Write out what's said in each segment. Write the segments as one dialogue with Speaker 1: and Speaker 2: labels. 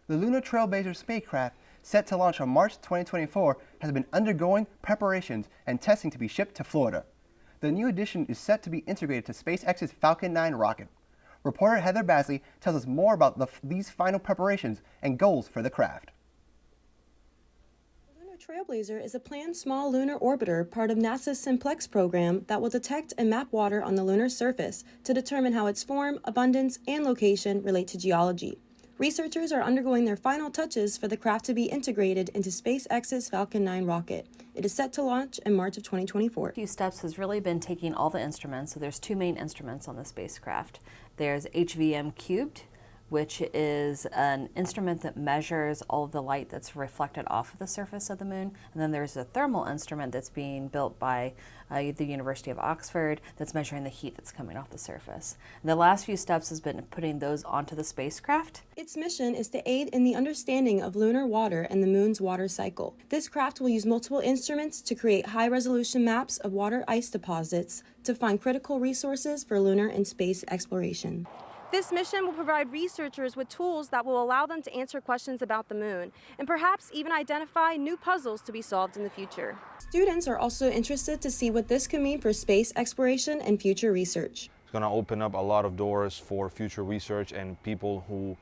Speaker 1: The Lunar Trailblazer spacecraft, set to launch on March 2024, has been undergoing preparations and testing to be shipped to Florida. The new addition is set to be integrated to SpaceX's Falcon 9 rocket. Reporter Heather Basley tells us more about these final preparations and goals for the craft.
Speaker 2: The Lunar Trailblazer is a planned small lunar orbiter, part of NASA's Simplex program that will detect and map water on the lunar surface to determine how its form, abundance, and location relate to geology. Researchers are undergoing their final touches for the craft to be integrated into SpaceX's Falcon 9 rocket. It is set to launch in March of 2024.
Speaker 3: A few steps has really been taking all the instruments. So there's two main instruments on the spacecraft. There's HVM cubed, which is an instrument that measures all of the light that's reflected off of the surface of the moon. And then there's a thermal instrument that's being built by the University of Oxford that's measuring the heat that's coming off the surface. And the last few steps has been putting those onto the spacecraft.
Speaker 2: Its mission is to aid in the understanding of lunar water and the moon's water cycle. This craft will use multiple instruments to create high-resolution maps of water ice deposits to find critical resources for lunar and space exploration.
Speaker 4: This mission will provide researchers with tools that will allow them to answer questions about the moon and perhaps even identify new puzzles to be solved in the future.
Speaker 2: Students are also interested to see what this could mean for space exploration and future research.
Speaker 5: It's going to open up a lot of doors for future research and people who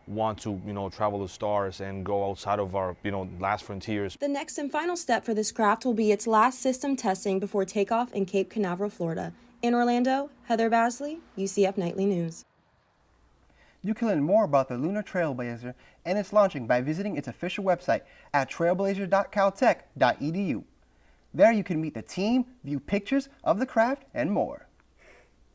Speaker 5: want to, travel the stars and go outside of our, last frontiers.
Speaker 2: The next and final step for this craft will be its last system testing before takeoff in Cape Canaveral, Florida. In Orlando, Heather Basley, UCF Nightly News.
Speaker 1: You can learn more about the Lunar Trailblazer and its launching by visiting its official website at trailblazer.caltech.edu. There you can meet the team, view pictures of the craft, and more.